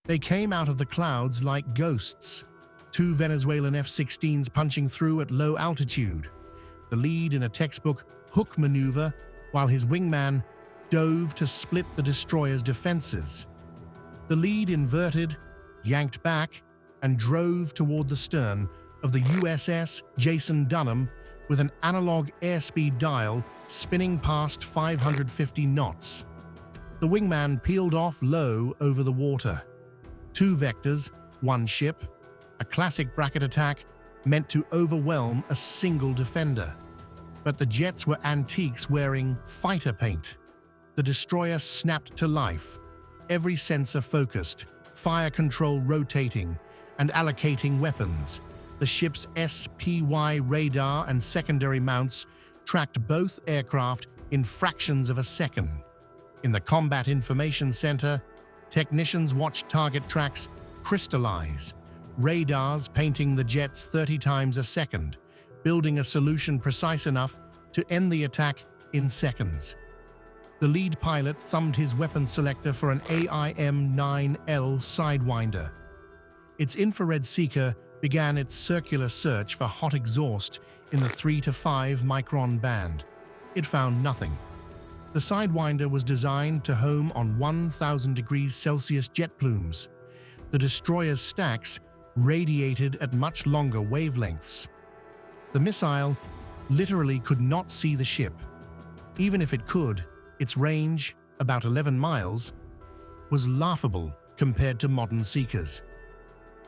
They came out of the clouds like ghosts, two Venezuelan F-16s punching through at low altitude, the lead in a textbook hook maneuver while his wingman dove to split the destroyer's defenses. The lead inverted, yanked back, and drove toward the stern of the USS Jason Dunham with an analog airspeed dial spinning past 550 knots. The wingman peeled off low over the water. Two vectors, one ship, a classic bracket attack meant to overwhelm a single defender. But the jets were antiques wearing fighter paint. The destroyer snapped to life, every sensor focused, fire control rotating and allocating weapons. The ship's SPY radar and secondary mounts tracked both aircraft in fractions of a second. In the Combat Information Center, technicians watched target tracks crystallize, radars painting the jets 30 times a second, building a solution precise enough to end the attack in seconds. The lead pilot thumbed his weapon selector for an AIM-9L Sidewinder. Its infrared seeker began its circular search for hot exhaust in the 3 to 5 micron band. It found nothing. The Sidewinder was designed to home on 1,000 degrees Celsius jet plumes. The destroyer's stacks radiated at much longer wavelengths. The missile literally could not see the ship. Even if it could, its range, about 11 miles, was laughable compared to modern seekers.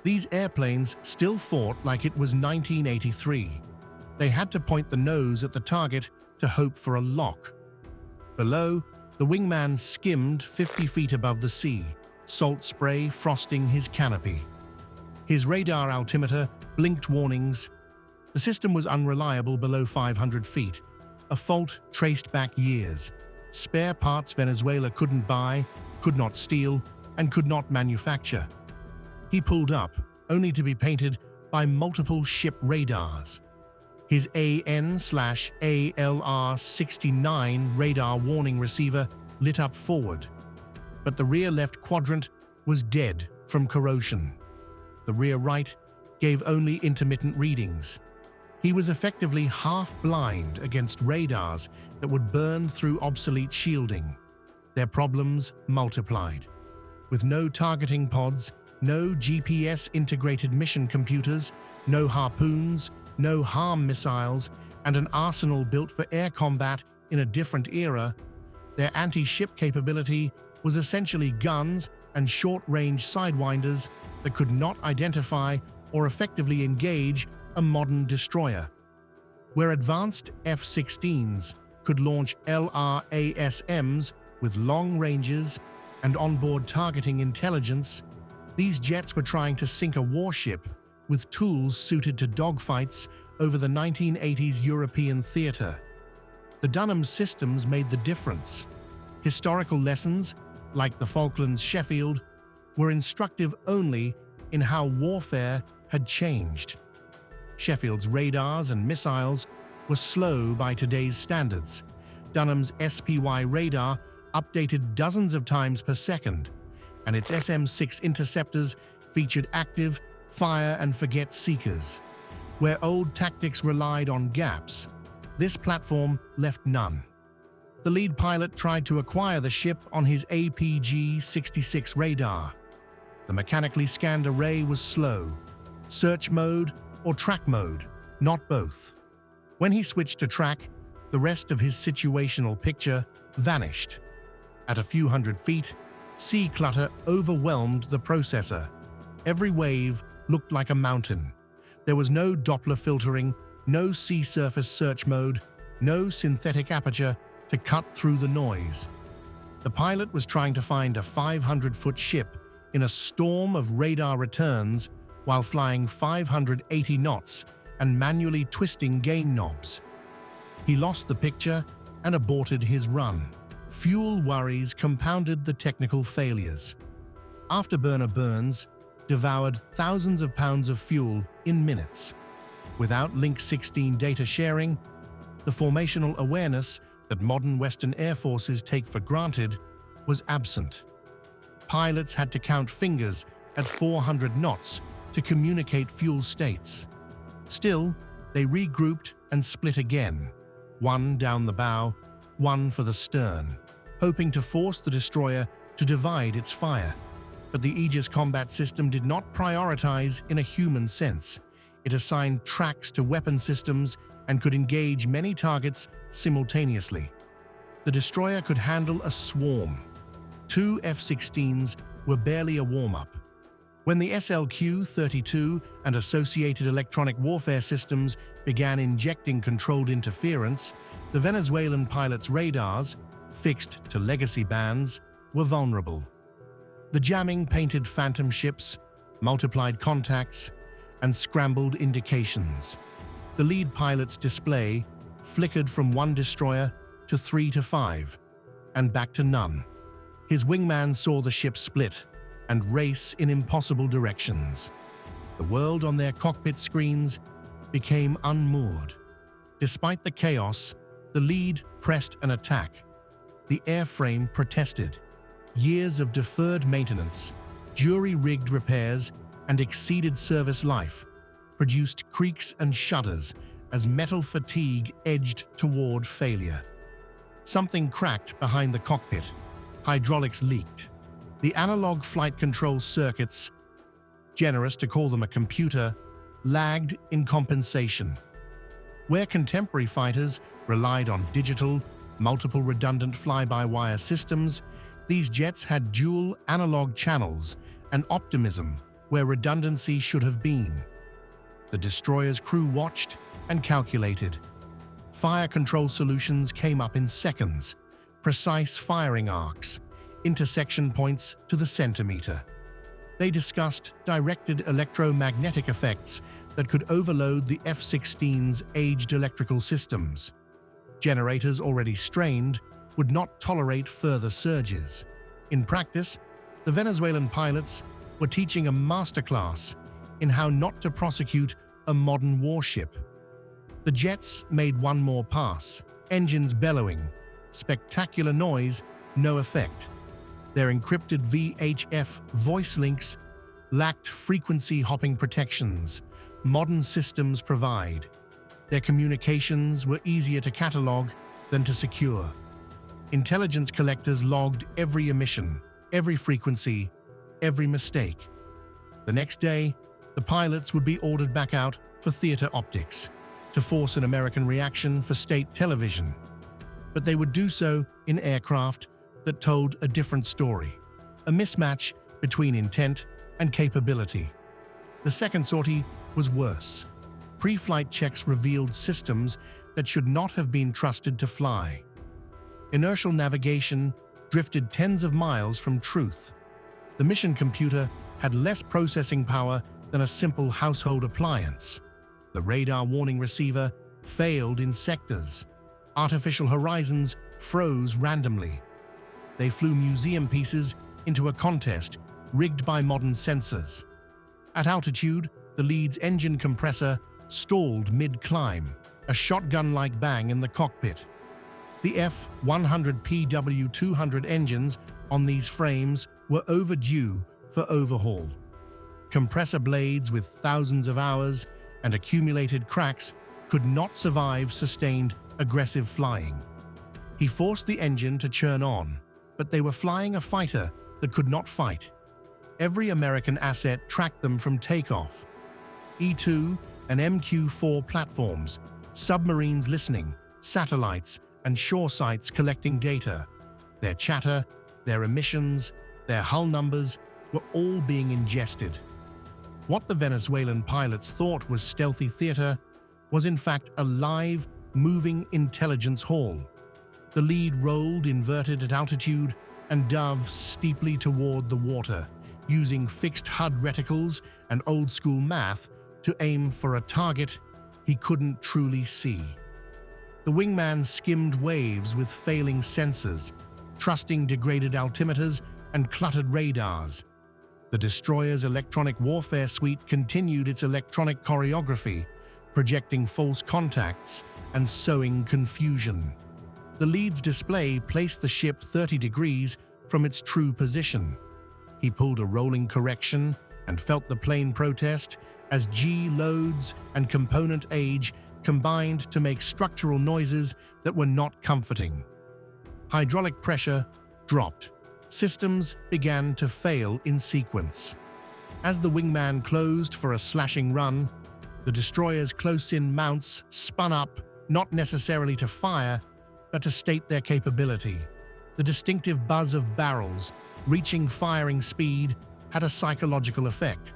These airplanes still fought like it was 1983. They had to point the nose at the target to hope for a lock. Below, the wingman skimmed 50 feet above the sea, salt spray frosting his canopy. His radar altimeter blinked warnings. The system was unreliable below 500 feet, a fault traced back years. Spare parts Venezuela couldn't buy, could not steal, and could not manufacture. He pulled up, only to be painted by multiple ship radars. His AN/ALR-69 radar warning receiver lit up forward, but the rear left quadrant was dead from corrosion. The rear right gave only intermittent readings. He was effectively half-blind against radars that would burn through obsolete shielding. Their problems multiplied. With no targeting pods, no GPS-integrated mission computers, no harpoons, no HARM missiles, and an arsenal built for air combat in a different era, their anti-ship capability was essentially guns and short-range sidewinders that could not identify or effectively engage a modern destroyer. Where advanced F-16s could launch LRASMs with long ranges and onboard targeting intelligence, these jets were trying to sink a warship with tools suited to dogfights over the 1980s European theater. The Dunham systems made the difference. Historical lessons, like the Falklands Sheffield, were instructive only in how warfare had changed. Sheffield's radars and missiles were slow by today's standards. Dunham's SPY radar updated dozens of times per second, and its SM-6 interceptors featured active fire-and-forget seekers. Where old tactics relied on gaps, this platform left none. The lead pilot tried to acquire the ship on his APG-66 radar. The mechanically scanned array was slow. Search mode or track mode, not both. When he switched to track, the rest of his situational picture vanished. At a few hundred feet, sea clutter overwhelmed the processor. Every wave looked like a mountain. There was no Doppler filtering, no sea surface search mode, no synthetic aperture to cut through the noise. The pilot was trying to find a 500-foot ship in a storm of radar returns while flying 580 knots and manually twisting gain knobs. He lost the picture and aborted his run. Fuel worries compounded the technical failures. Afterburner burns devoured thousands of pounds of fuel in minutes. Without Link 16 data sharing, the formational awareness that modern Western air forces take for granted was absent. Pilots had to count fingers at 400 knots to communicate fuel states. Still, they regrouped and split again, one down the bow, one for the stern, hoping to force the destroyer to divide its fire. But the Aegis combat system did not prioritize in a human sense. It assigned tracks to weapon systems and could engage many targets simultaneously. The destroyer could handle a swarm. 2 F-16s were barely a warm-up. When the SLQ-32 and associated electronic warfare systems began injecting controlled interference, the Venezuelan pilots' radars, fixed to legacy bands, were vulnerable. The jamming painted phantom ships, multiplied contacts, and scrambled indications. The lead pilot's display flickered from 1 destroyer to 3 to 5, and back to none. His wingman saw the ship split and race in impossible directions. The world on their cockpit screens became unmoored. Despite the chaos, the lead pressed an attack. The airframe protested. Years of deferred maintenance, jury-rigged repairs, and exceeded service life produced creaks and shudders as metal fatigue edged toward failure. Something cracked behind the cockpit. Hydraulics leaked. The analog flight control circuits, generous to call them a computer, lagged in compensation. Where contemporary fighters relied on digital, multiple redundant fly-by-wire systems, these jets had dual analog channels and optimism where redundancy should have been. The destroyer's crew watched and calculated. Fire control solutions came up in seconds, precise firing arcs, intersection points to the centimeter. They discussed directed electromagnetic effects that could overload the F-16's aged electrical systems. Generators already strained would not tolerate further surges. In practice, the Venezuelan pilots were teaching a masterclass in how not to prosecute a modern warship. The jets made one more pass, engines bellowing, spectacular noise, no effect. Their encrypted VHF voice links lacked frequency-hopping protections modern systems provide. Their communications were easier to catalog than to secure. Intelligence collectors logged every emission, every frequency, every mistake. The next day, the pilots would be ordered back out for theater optics to force an American reaction for state television. But they would do so in aircraft that told a different story, a mismatch between intent and capability. The second sortie was worse. Pre-flight checks revealed systems that should not have been trusted to fly. Inertial navigation drifted tens of miles from truth. The mission computer had less processing power than a simple household appliance. The radar warning receiver failed in sectors. Artificial horizons froze randomly. They flew museum pieces into a contest rigged by modern sensors. At altitude, the lead's engine compressor stalled mid-climb, a shotgun-like bang in the cockpit. The F-100PW200 engines on these frames were overdue for overhaul. Compressor blades with thousands of hours and accumulated cracks could not survive sustained aggressive flying. He forced the engine to churn on, but they were flying a fighter that could not fight. Every American asset tracked them from takeoff. E-2 and MQ-4 platforms, submarines listening, satellites, and shore sites collecting data. Their chatter, their emissions, their hull numbers were all being ingested. What the Venezuelan pilots thought was stealthy theater was in fact a live, moving intelligence hall. The lead rolled inverted at altitude and dove steeply toward the water, using fixed HUD reticles and old-school math to aim for a target he couldn't truly see. The wingman skimmed waves with failing sensors, trusting degraded altimeters and cluttered radars. The destroyer's electronic warfare suite continued its electronic choreography, projecting false contacts and sowing confusion. The lead's display placed the ship 30 degrees from its true position. He pulled a rolling correction and felt the plane protest as G loads and component age combined to make structural noises that were not comforting. Hydraulic pressure dropped. Systems began to fail in sequence. As the wingman closed for a slashing run, the destroyer's close-in mounts spun up, not necessarily to fire, but to state their capability. The distinctive buzz of barrels reaching firing speed had a psychological effect.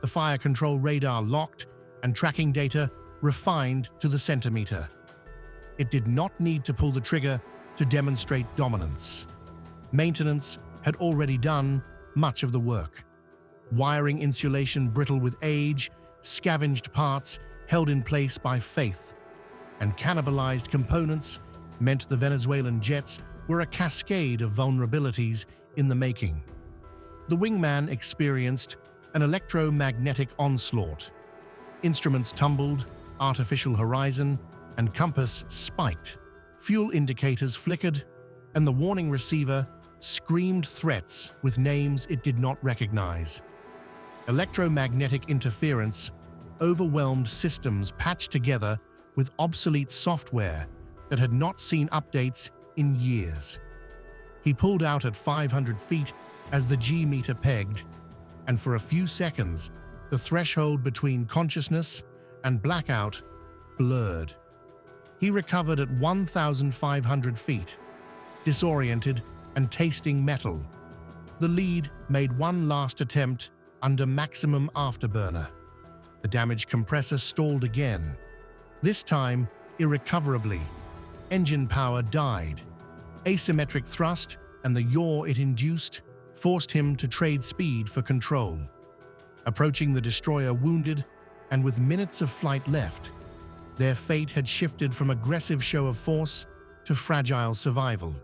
The fire control radar locked and tracking data refined to the centimeter. It did not need to pull the trigger to demonstrate dominance. Maintenance had already done much of the work. Wiring insulation brittle with age, scavenged parts held in place by faith, and cannibalized components meant the Venezuelan jets were a cascade of vulnerabilities in the making. The wingman experienced an electromagnetic onslaught. Instruments tumbled, artificial horizon and compass spiked. Fuel indicators flickered, and the warning receiver screamed threats with names it did not recognize. Electromagnetic interference overwhelmed systems patched together with obsolete software that had not seen updates in years. He pulled out at 500 feet as the G-meter pegged, and for a few seconds, the threshold between consciousness and blackout blurred. He recovered at 1,500 feet, disoriented and tasting metal. The lead made one last attempt under maximum afterburner. The damaged compressor stalled again, this time irrecoverably. Engine power died. Asymmetric thrust and the yaw it induced forced him to trade speed for control. Approaching the destroyer wounded and with minutes of flight left, their fate had shifted from aggressive show of force to fragile survival.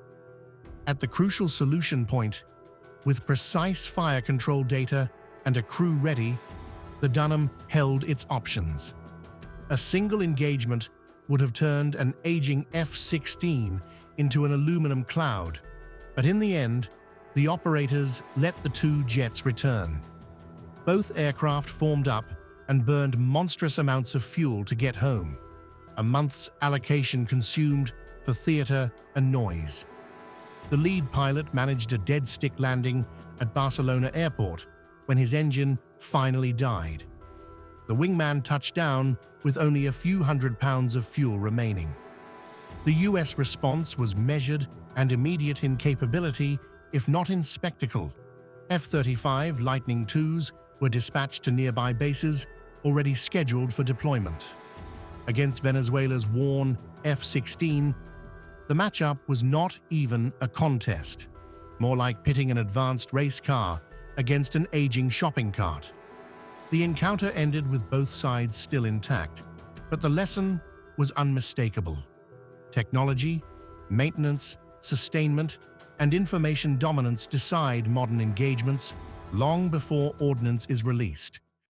At the crucial solution point, with precise fire control data and a crew ready, the Dunham held its options. A single engagement would have turned an aging F-16 into an aluminum cloud, but in the end, the operators let the two jets return. Both aircraft formed up and burned monstrous amounts of fuel to get home, a month's allocation consumed for theater and noise. The lead pilot managed a dead-stick landing at Barcelona Airport when his engine finally died. The wingman touched down with only a few hundred pounds of fuel remaining. The US response was measured and immediate in capability, if not in spectacle. F-35 Lightning IIs were dispatched to nearby bases already scheduled for deployment. Against Venezuela's worn F-16, the matchup was not even a contest, more like pitting an advanced race car against an aging shopping cart. The encounter ended with both sides still intact, but the lesson was unmistakable. Technology, maintenance, sustainment, and information dominance decide modern engagements long before ordnance is released.